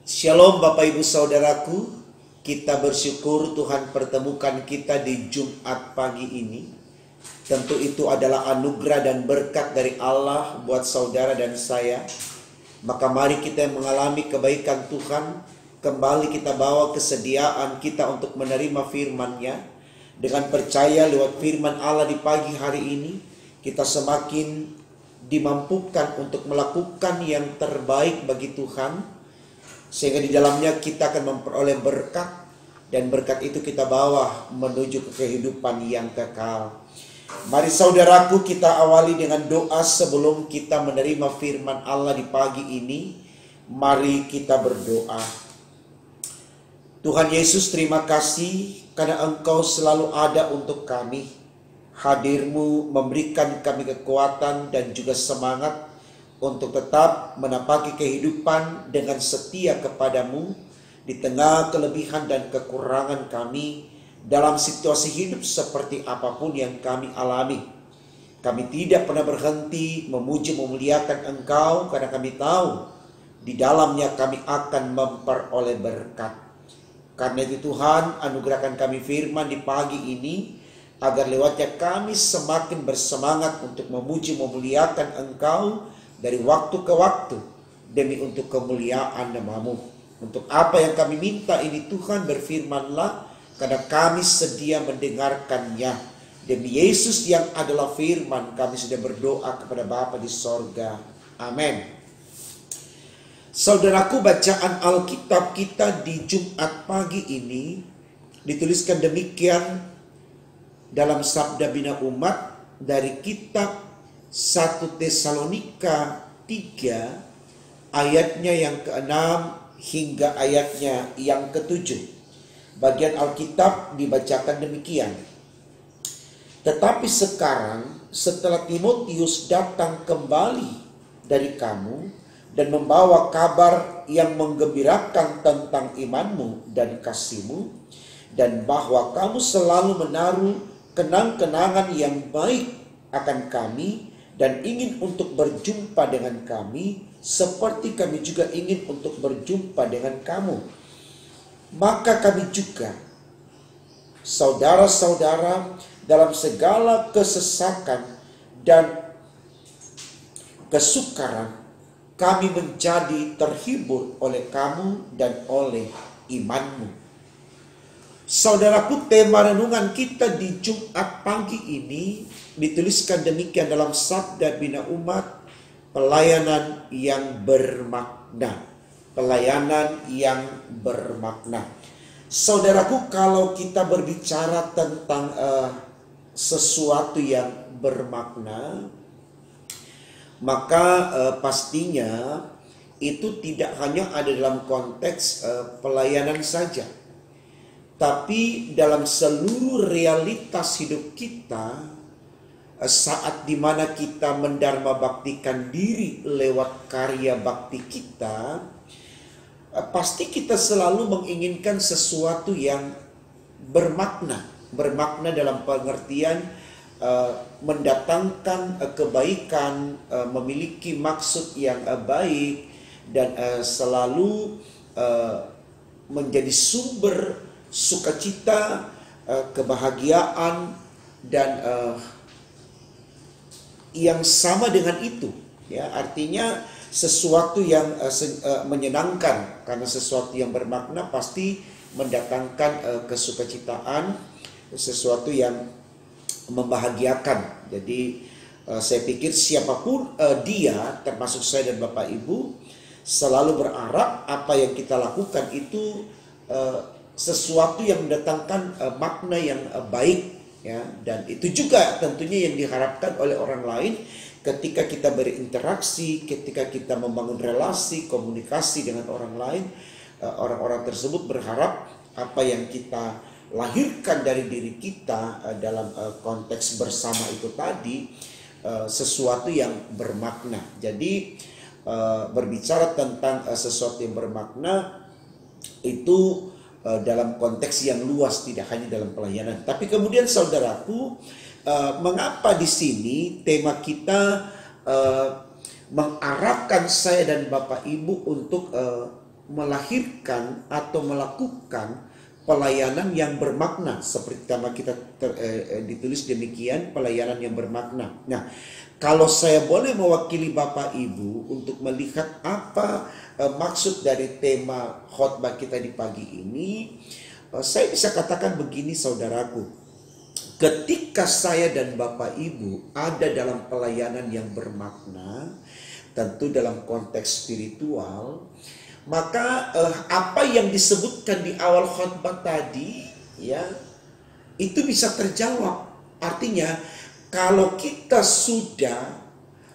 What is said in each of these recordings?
Shalom Bapak Ibu Saudaraku, kita bersyukur Tuhan pertemukan kita di Jumat pagi ini. Tentu itu adalah anugerah dan berkat dari Allah buat saudara dan saya. Maka mari kita mengalami kebaikan Tuhan, kembali kita bawa kesediaan kita untuk menerima firman-Nya. Dengan percaya lewat firman Allah di pagi hari ini, kita semakin dimampukan untuk melakukan yang terbaik bagi Tuhan, sehingga di dalamnya kita akan memperoleh berkat, dan berkat itu kita bawa menuju ke kehidupan yang kekal. Mari saudaraku, kita awali dengan doa sebelum kita menerima firman Allah di pagi ini. Mari kita berdoa. Tuhan Yesus, terima kasih karena Engkau selalu ada untuk kami. Hadir-Mu memberikan kami kekuatan dan juga semangat untuk tetap menapaki kehidupan dengan setia kepadamu di tengah kelebihan dan kekurangan kami dalam situasi hidup seperti apapun yang kami alami. Kami tidak pernah berhenti memuji memuliakan Engkau karena kami tahu di dalamnya kami akan memperoleh berkat. Karena itu Tuhan, anugerahkan kami firman di pagi ini, agar lewatnya kami semakin bersemangat untuk memuji memuliakan Engkau dari waktu ke waktu, demi untuk kemuliaan nama-Mu. Untuk apa yang kami minta ini Tuhan, berfirmanlah, karena kami sedia mendengarkannya. Demi Yesus yang adalah firman, kami sudah berdoa kepada Bapa di sorga. Amin. Saudaraku, bacaan Alkitab kita di Jumat pagi ini dituliskan demikian dalam Sabda Bina Umat dari kitab 1 Tesalonika 3 ayatnya yang ke-6 hingga ayatnya yang ke-7. Bagian Alkitab dibacakan demikian. Tetapi sekarang setelah Timotius datang kembali dari kamu dan membawa kabar yang menggembirakan tentang imanmu dan kasihmu, dan bahwa kamu selalu menaruh kenang-kenangan yang baik akan kami dan ingin untuk berjumpa dengan kami, seperti kami juga ingin untuk berjumpa dengan kamu. Maka kami juga, saudara-saudara, dalam segala kesesakan dan kesukaran, kami menjadi terhibur oleh kamu dan oleh imanmu. Saudaraku, tema renungan kita di Jumat pagi ini dituliskan demikian dalam Sabda Bina Umat, pelayanan yang bermakna. Pelayanan yang bermakna. Saudaraku, kalau kita berbicara tentang sesuatu yang bermakna, maka pastinya itu tidak hanya ada dalam konteks pelayanan saja, tapi dalam seluruh realitas hidup kita. Saat dimana kita mendharma baktikan diri lewat karya bakti kita, pasti kita selalu menginginkan sesuatu yang bermakna. Bermakna dalam pengertian mendatangkan kebaikan, memiliki maksud yang baik, dan selalu menjadi sumber sukacita, kebahagiaan, dan yang sama dengan itu, ya, artinya sesuatu yang menyenangkan, karena sesuatu yang bermakna pasti mendatangkan kesukacitaan, sesuatu yang membahagiakan. Jadi saya pikir siapapun dia, termasuk saya dan Bapak Ibu, selalu berharap apa yang kita lakukan itu sesuatu yang mendatangkan makna yang baik. Ya, dan itu juga tentunya yang diharapkan oleh orang lain ketika kita berinteraksi, ketika kita membangun relasi, komunikasi dengan orang lain. Orang-orang tersebut berharap apa yang kita lahirkan dari diri kita dalam konteks bersama itu tadi sesuatu yang bermakna. Jadi berbicara tentang sesuatu yang bermakna itu dalam konteks yang luas, tidak hanya dalam pelayanan. Tapi kemudian saudaraku, mengapa di sini tema kita mengarahkan saya dan Bapak Ibu untuk melahirkan atau melakukan pelayanan yang bermakna. Seperti tema kita ditulis demikian, pelayanan yang bermakna. Nah, kalau saya boleh mewakili Bapak Ibu untuk melihat apa maksud dari tema khotbah kita di pagi ini, saya bisa katakan begini saudaraku. Ketika saya dan Bapak Ibu ada dalam pelayanan yang bermakna, tentu dalam konteks spiritual, maka apa yang disebutkan di awal khotbah tadi, ya, itu bisa terjawab. Artinya, kalau kita sudah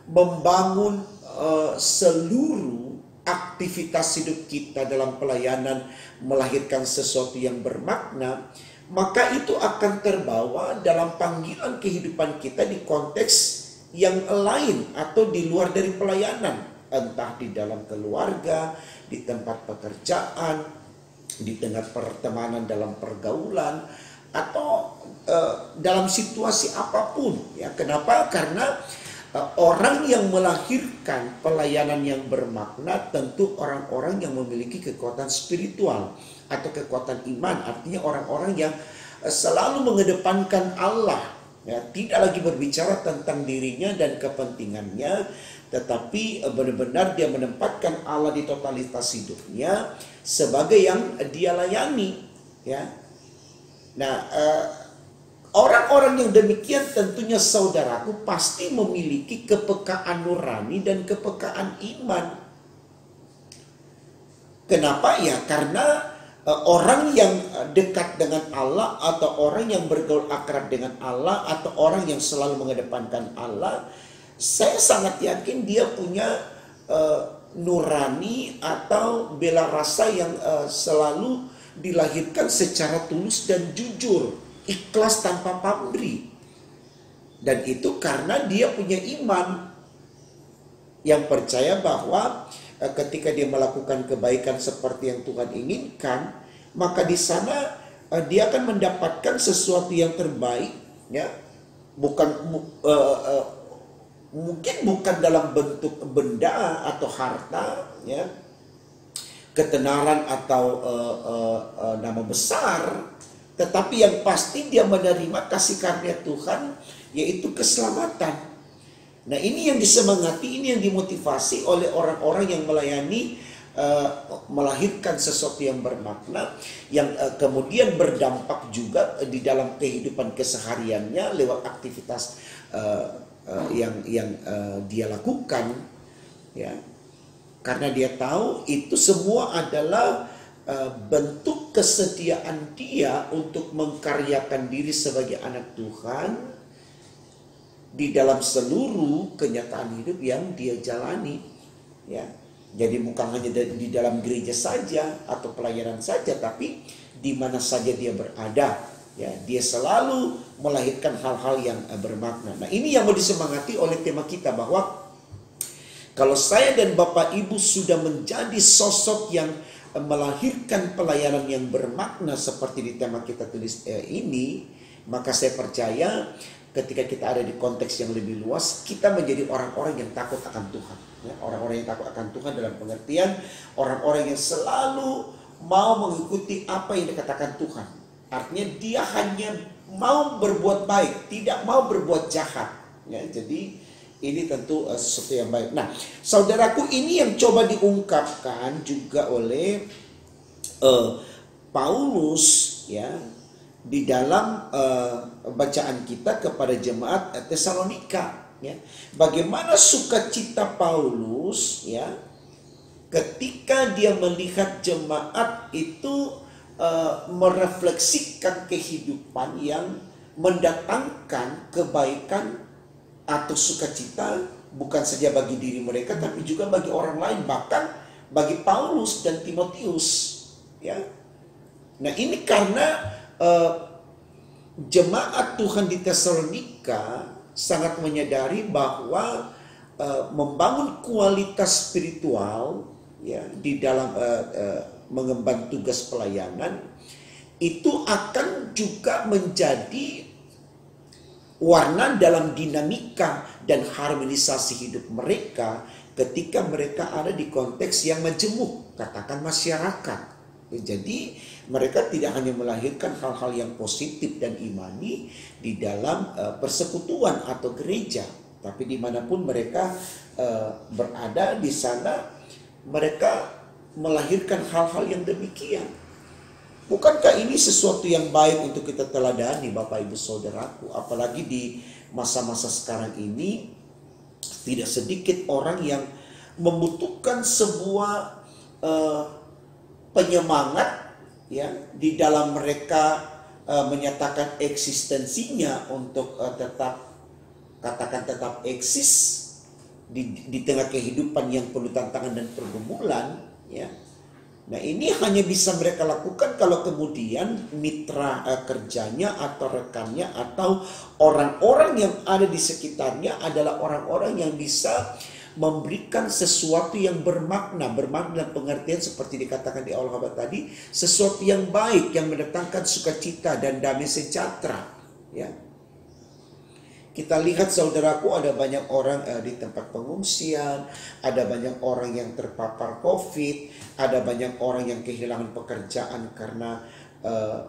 membangun seluruh aktivitas hidup kita dalam pelayanan melahirkan sesuatu yang bermakna, maka itu akan terbawa dalam panggilan kehidupan kita di konteks yang lain atau di luar dari pelayanan. Entah di dalam keluarga, di tempat pekerjaan, di tengah pertemanan dalam pergaulan, atau dalam situasi apapun. Ya, kenapa? Karena orang yang melahirkan pelayanan yang bermakna tentu orang-orang yang memiliki kekuatan spiritual atau kekuatan iman. Artinya orang-orang yang selalu mengedepankan Allah, ya, tidak lagi berbicara tentang dirinya dan kepentingannya, tetapi benar-benar dia menempatkan Allah di totalitas hidupnya sebagai yang dia layani, ya. Nah, orang-orang yang demikian tentunya saudaraku pasti memiliki kepekaan nurani dan kepekaan iman. Kenapa? Ya karena orang yang dekat dengan Allah atau orang yang bergaul akrab dengan Allah atau orang yang selalu mengedepankan Allah, saya sangat yakin dia punya nurani atau bela rasa yang selalu dilahirkan secara tulus dan jujur, ikhlas tanpa pamrih. Dan itu karena dia punya iman yang percaya bahwa ketika dia melakukan kebaikan seperti yang Tuhan inginkan, maka di sana dia akan mendapatkan sesuatu yang terbaik, ya. Mungkin bukan dalam bentuk benda atau harta, ya, ketenaran atau nama besar, tetapi yang pasti dia menerima kasih karunia Tuhan, yaitu keselamatan. Nah, ini yang disemangati, ini yang dimotivasi oleh orang-orang yang melayani, melahirkan sesuatu yang bermakna, yang kemudian berdampak juga di dalam kehidupan kesehariannya lewat aktivitas yang dia lakukan, ya. Karena dia tahu itu semua adalah bentuk kesetiaan dia untuk mengkaryakan diri sebagai anak Tuhan di dalam seluruh kenyataan hidup yang dia jalani, ya. Jadi bukan hanya di dalam gereja saja atau pelayanan saja, tapi di mana saja dia berada, ya, dia selalu melahirkan hal-hal yang bermakna. Nah, ini yang mau disemangati oleh tema kita, bahwa kalau saya dan Bapak Ibu sudah menjadi sosok yang melahirkan pelayanan yang bermakna seperti di tema kita tulis ini, maka saya percaya ketika kita ada di konteks yang lebih luas, kita menjadi orang-orang yang takut akan Tuhan, ya. Orang-orang yang takut akan Tuhan dalam pengertian orang-orang yang selalu mau mengikuti apa yang dikatakan Tuhan. Artinya dia hanya mau berbuat baik, tidak mau berbuat jahat, ya. Jadi ini tentu sesuatu yang baik. Nah, saudaraku, ini yang coba diungkapkan juga oleh Paulus, ya, di dalam bacaan kita kepada jemaat Tesalonika, ya. Bagaimana sukacita Paulus, ya, ketika dia melihat jemaat itu merefleksikan kehidupan yang mendatangkan kebaikan atau sukacita bukan saja bagi diri mereka tapi juga bagi orang lain, bahkan bagi Paulus dan Timotius, ya. Nah, ini karena jemaat Tuhan di Tesalonika sangat menyadari bahwa membangun kualitas spiritual, ya, di dalam mengemban tugas pelayanan itu akan juga menjadi warna dalam dinamika dan harmonisasi hidup mereka ketika mereka ada di konteks yang majemuk katakan masyarakat. Jadi mereka tidak hanya melahirkan hal-hal yang positif dan imani di dalam persekutuan atau gereja, tapi dimanapun mereka berada di sana, mereka melahirkan hal-hal yang demikian. Bukankah ini sesuatu yang baik untuk kita teladani, Bapak Ibu Saudaraku? Apalagi di masa-masa sekarang ini, tidak sedikit orang yang membutuhkan sebuah penyemangat, ya, di dalam mereka menyatakan eksistensinya untuk tetap eksis di tengah kehidupan yang penuh tantangan dan pergumulan, ya. Nah, ini hanya bisa mereka lakukan kalau kemudian mitra kerjanya atau rekannya atau orang-orang yang ada di sekitarnya adalah orang-orang yang bisa memberikan sesuatu yang bermakna pengertian seperti dikatakan di awal khotbah tadi, sesuatu yang baik yang mendatangkan sukacita dan damai sejahtera, ya. Kita lihat saudaraku, ada banyak orang di tempat pengungsian, ada banyak orang yang terpapar COVID, ada banyak orang yang kehilangan pekerjaan karena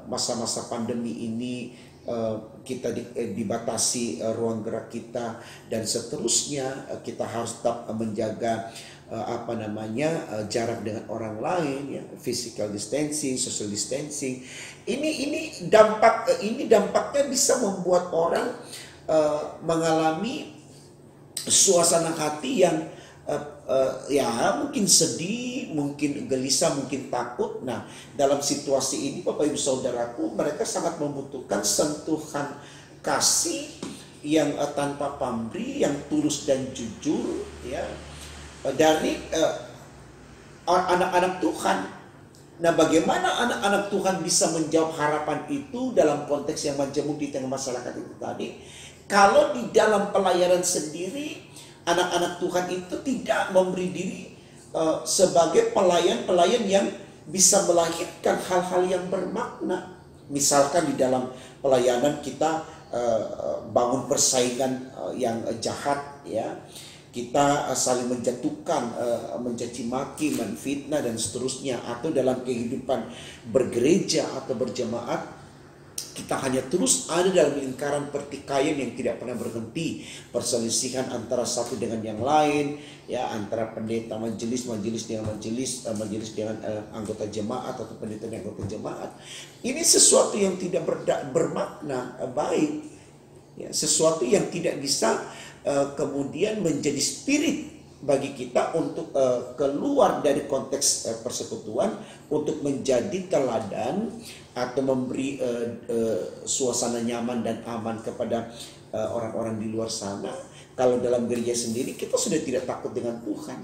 masa-masa pandemi ini kita dibatasi ruang gerak kita dan seterusnya. Kita harus tetap menjaga jarak dengan orang lain, ya, physical distancing, social distancing. Ini dampaknya bisa membuat orang mengalami suasana hati yang mungkin sedih, mungkin gelisah, mungkin takut. Nah, dalam situasi ini Bapak Ibu Saudaraku, mereka sangat membutuhkan sentuhan kasih yang tanpa pamrih, yang tulus dan jujur, ya, dari anak-anak Tuhan. Nah, bagaimana anak-anak Tuhan bisa menjawab harapan itu dalam konteks yang majemuk di tengah masyarakat itu tadi? Kalau di dalam pelayanan sendiri, anak-anak Tuhan itu tidak memberi diri sebagai pelayan-pelayan yang bisa melahirkan hal-hal yang bermakna. Misalkan di dalam pelayanan kita bangun persaingan yang jahat, ya, kita saling menjatuhkan, mencaci maki, menfitnah dan seterusnya. Atau dalam kehidupan bergereja atau berjemaat, kita hanya terus ada dalam lingkaran pertikaian yang tidak pernah berhenti, perselisihan antara satu dengan yang lain, ya, antara pendeta majelis dengan majelis dengan anggota jemaat atau pendeta dengan anggota jemaat. Ini sesuatu yang tidak bermakna baik, ya, sesuatu yang tidak bisa kemudian menjadi spirit bagi kita untuk keluar dari konteks persekutuan, untuk menjadi teladan atau memberi suasana nyaman dan aman kepada orang-orang di luar sana. Kalau dalam gereja sendiri kita sudah tidak takut dengan Tuhan,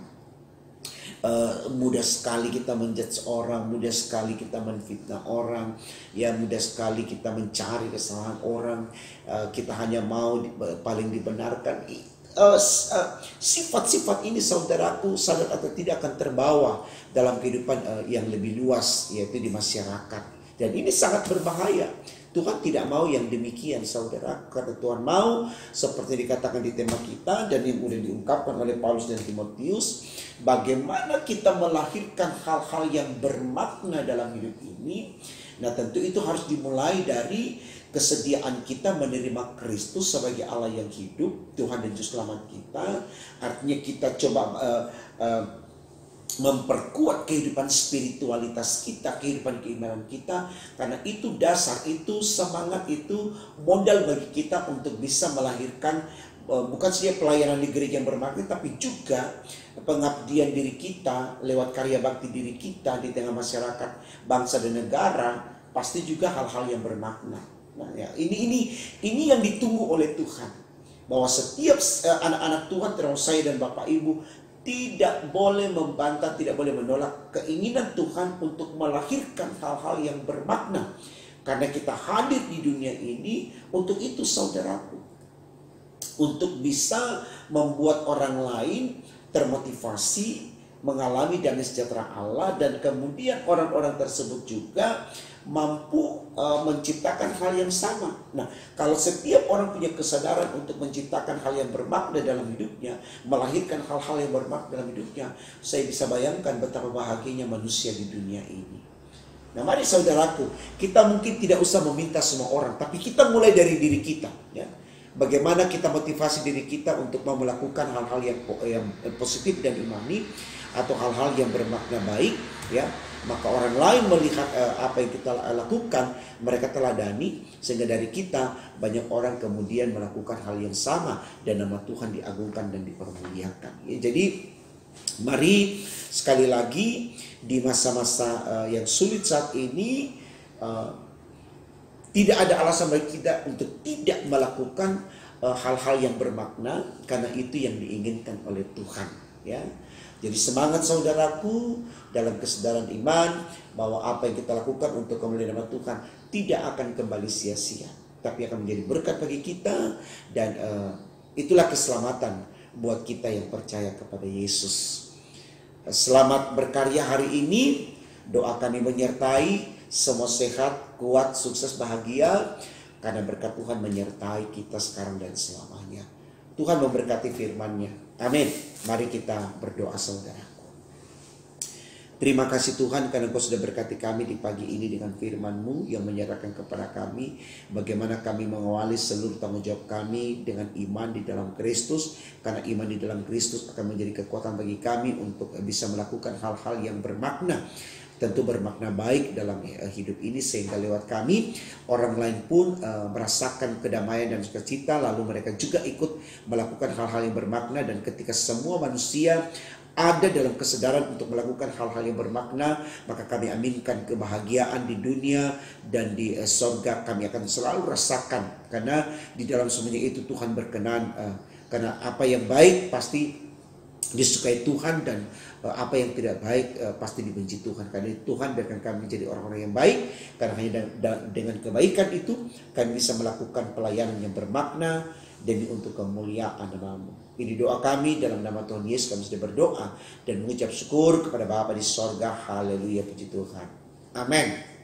mudah sekali kita menjudge orang, mudah sekali kita menfitnah orang, ya, mudah sekali kita mencari kesalahan orang, kita hanya mau paling dibenarkan. Sifat-sifat ini saudaraku, sadar atau tidak, akan terbawa dalam kehidupan yang lebih luas, yaitu di masyarakat. Dan ini sangat berbahaya. Tuhan tidak mau yang demikian, saudara. Karena Tuhan mau, seperti dikatakan di tema kita dan yang sudah diungkapkan oleh Paulus dan Timotius, bagaimana kita melahirkan hal-hal yang bermakna dalam hidup ini. Nah, tentu itu harus dimulai dari kesediaan kita menerima Kristus sebagai Allah yang hidup, Tuhan dan Juru Selamat kita. Artinya kita coba memperkuat kehidupan spiritualitas kita, kehidupan keimanan kita, karena itu dasar, itu semangat, itu modal bagi kita untuk bisa melahirkan bukan saja pelayanan di gereja yang bermakna, tapi juga pengabdian diri kita lewat karya bakti diri kita di tengah masyarakat, bangsa dan negara, pasti juga hal-hal yang bermakna. Nah, ya, ini yang ditunggu oleh Tuhan, bahwa setiap anak-anak Tuhan, termasuk saya dan Bapak Ibu, tidak boleh membantah, tidak boleh menolak keinginan Tuhan untuk melahirkan hal-hal yang bermakna. Karena kita hadir di dunia ini untuk itu, saudaraku. Untuk bisa membuat orang lain termotivasi, mengalami damai sejahtera Allah, dan kemudian orang-orang tersebut juga mampu menciptakan hal yang sama. Nah, kalau setiap orang punya kesadaran untuk menciptakan hal yang bermakna dalam hidupnya, melahirkan hal-hal yang bermakna dalam hidupnya, saya bisa bayangkan betapa bahagianya manusia di dunia ini. Nah, mari saudaraku, kita mungkin tidak usah meminta semua orang, tapi kita mulai dari diri kita, ya. Bagaimana kita motivasi diri kita untuk mau melakukan hal-hal yang positif dan imani, atau hal-hal yang bermakna baik, ya. Maka orang lain melihat apa yang kita lakukan, mereka teladani, sehingga dari kita banyak orang kemudian melakukan hal yang sama dan nama Tuhan diagungkan dan dipermuliakan. Ya, jadi mari sekali lagi di masa-masa yang sulit saat ini, tidak ada alasan bagi kita untuk tidak melakukan hal-hal yang bermakna, karena itu yang diinginkan oleh Tuhan, ya. Jadi semangat saudaraku dalam kesadaran iman bahwa apa yang kita lakukan untuk kemuliaan nama Tuhan tidak akan kembali sia-sia, tapi akan menjadi berkat bagi kita, dan itulah keselamatan buat kita yang percaya kepada Yesus. Selamat berkarya hari ini. Doa kami menyertai semua sehat, kuat, sukses, bahagia, karena berkat Tuhan menyertai kita sekarang dan selamanya. Tuhan memberkati firman-Nya. Amin. Mari kita berdoa saudaraku. Terima kasih Tuhan karena Engkau sudah berkati kami di pagi ini dengan firman-Mu yang menyerahkan kepada kami bagaimana kami mengawali seluruh tanggung jawab kami dengan iman di dalam Kristus. Karena iman di dalam Kristus akan menjadi kekuatan bagi kami untuk bisa melakukan hal-hal yang bermakna, tentu bermakna baik dalam hidup ini, sehingga lewat kami orang lain pun merasakan kedamaian dan sukacita, lalu mereka juga ikut melakukan hal-hal yang bermakna. Dan ketika semua manusia ada dalam kesadaran untuk melakukan hal-hal yang bermakna, maka kami aminkan kebahagiaan di dunia dan di sorga kami akan selalu rasakan, karena di dalam semuanya itu Tuhan berkenan, karena apa yang baik pasti disukai Tuhan, dan apa yang tidak baik pasti dibenci Tuhan. Karena Tuhan biarkan kami menjadi orang-orang yang baik, karena hanya dengan kebaikan itu kami bisa melakukan pelayanan yang bermakna demi untuk kemuliaan nama-Mu. Ini doa kami dalam nama Tuhan Yesus, kami sudah berdoa dan mengucap syukur kepada Bapa di sorga. Haleluya, puji Tuhan. Amin.